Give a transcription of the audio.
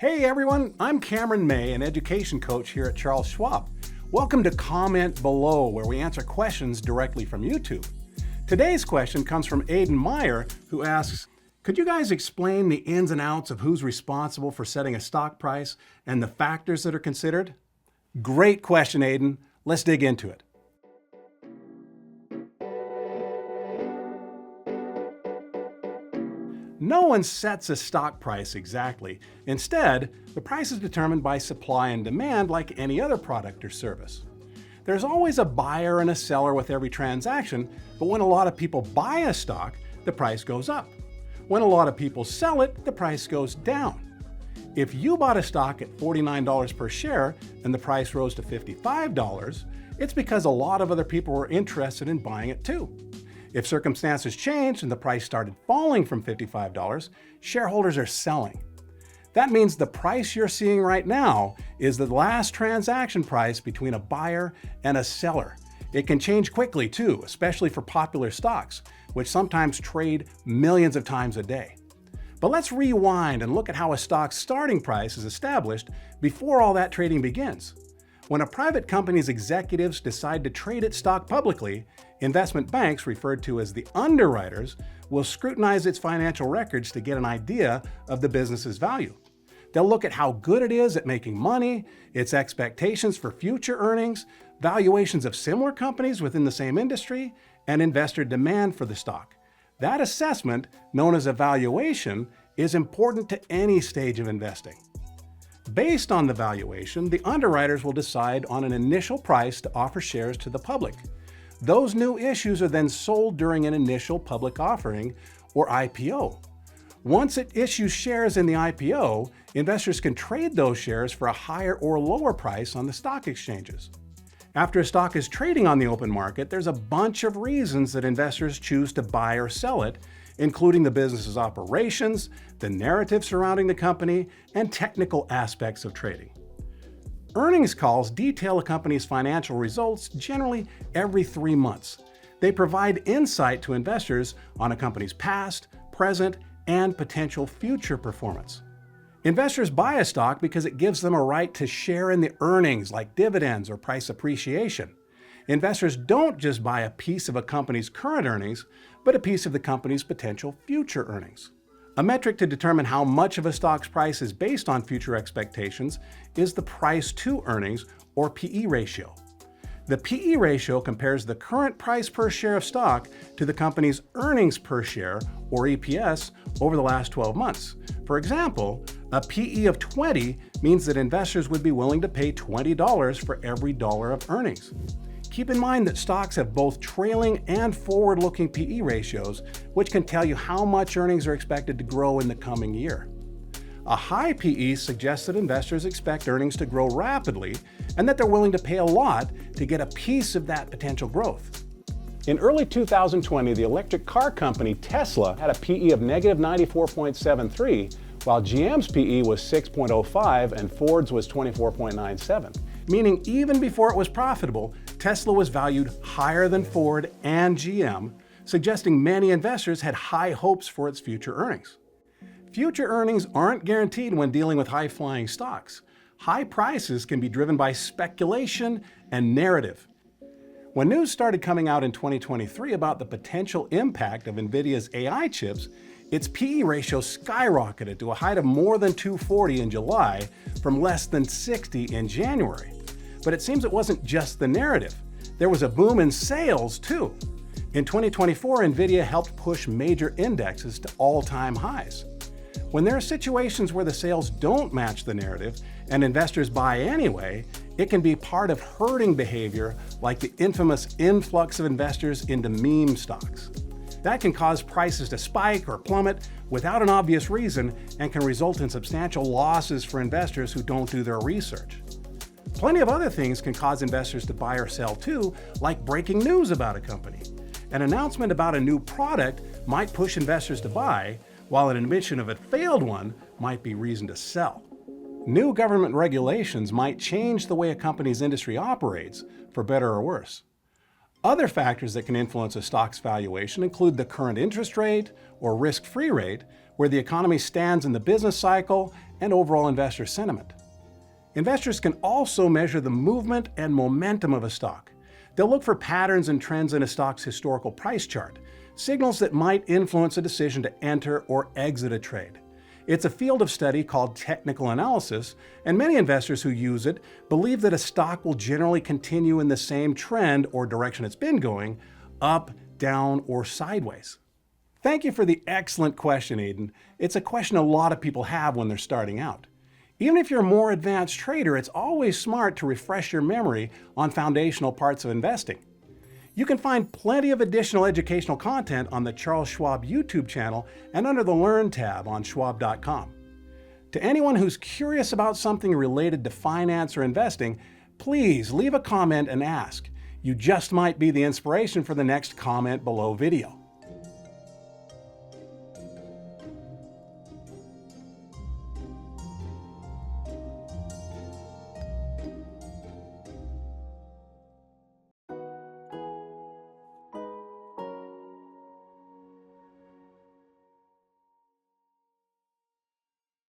Hey everyone, I'm Cameron May, an education coach here at Charles Schwab. Welcome to Comment Below, where we answer questions directly from YouTube. Today's question comes from Aiden Meyer, who asks, could you guys explain the ins and outs of who's responsible for setting a stock price and the factors that are considered? Great question, Aiden. Let's dig into it. No one sets a stock price exactly. Instead, the price is determined by supply and demand like any other product or service. There's always a buyer and a seller with every transaction, but when a lot of people buy a stock, the price goes up. When a lot of people sell it, the price goes down. If you bought a stock at $49 per share and the price rose to $55, it's because a lot of other people were interested in buying it too. If circumstances changed and the price started falling from $55, shareholders are selling. That means the price you're seeing right now is the last transaction price between a buyer and a seller. It can change quickly too, especially for popular stocks, which sometimes trade millions of times a day. But let's rewind and look at how a stock's starting price is established before all that trading begins. When a private company's executives decide to trade its stock publicly, investment banks, referred to as the underwriters, will scrutinize its financial records to get an idea of the business's value. They'll look at how good it is at making money, its expectations for future earnings, valuations of similar companies within the same industry, and investor demand for the stock. That assessment, known as a valuation, is important to any stage of investing. Based on the valuation, the underwriters will decide on an initial price to offer shares to the public. Those new issues are then sold during an initial public offering, or IPO. Once it issues shares in the IPO, investors can trade those shares for a higher or lower price on the stock exchanges. After a stock is trading on the open market, there's a bunch of reasons that investors choose to buy or sell it, including the business's operations, the narrative surrounding the company, and technical aspects of trading. Earnings calls detail a company's financial results generally every 3 months. They provide insight to investors on a company's past, present, and potential future performance. Investors buy a stock because it gives them a right to share in the earnings like dividends or price appreciation. Investors don't just buy a piece of a company's current earnings, but a piece of the company's potential future earnings. A metric to determine how much of a stock's price is based on future expectations is the price to earnings, or PE ratio. The PE ratio compares the current price per share of stock to the company's earnings per share, or EPS, over the last 12 months. For example, a PE of 20 means that investors would be willing to pay $20 for every dollar of earnings. Keep in mind that stocks have both trailing and forward-looking PE ratios, which can tell you how much earnings are expected to grow in the coming year. A high PE suggests that investors expect earnings to grow rapidly and that they're willing to pay a lot to get a piece of that potential growth. In early 2020, the electric car company Tesla had a PE of negative 94.73, while GM's PE was 6.05 and Ford's was 24.97. Meaning even before it was profitable, Tesla was valued higher than Ford and GM, suggesting many investors had high hopes for its future earnings. Future earnings aren't guaranteed when dealing with high-flying stocks. High prices can be driven by speculation and narrative. When news started coming out in 2023 about the potential impact of NVIDIA's AI chips, its PE ratio skyrocketed to a height of more than 240 in July from less than 60 in January. But it seems it wasn't just the narrative. There was a boom in sales too. In 2024, NVIDIA helped push major indexes to all-time highs. When there are situations where the sales don't match the narrative and investors buy anyway, it can be part of herding behavior like the infamous influx of investors into meme stocks. That can cause prices to spike or plummet without an obvious reason and can result in substantial losses for investors who don't do their research. Plenty of other things can cause investors to buy or sell too, like breaking news about a company. An announcement about a new product might push investors to buy, while an admission of a failed one might be reason to sell. New government regulations might change the way a company's industry operates, for better or worse. Other factors that can influence a stock's valuation include the current interest rate or risk-free rate, where the economy stands in the business cycle, and overall investor sentiment. Investors can also measure the movement and momentum of a stock. They'll look for patterns and trends in a stock's historical price chart, signals that might influence a decision to enter or exit a trade. It's a field of study called technical analysis, and many investors who use it believe that a stock will generally continue in the same trend or direction it's been going, up, down, or sideways. Thank you for the excellent question, Eden. It's a question a lot of people have when they're starting out. Even if you're a more advanced trader, it's always smart to refresh your memory on foundational parts of investing. You can find plenty of additional educational content on the Charles Schwab YouTube channel and under the Learn tab on schwab.com. To anyone who's curious about something related to finance or investing, please leave a comment and ask. You just might be the inspiration for the next comment below video.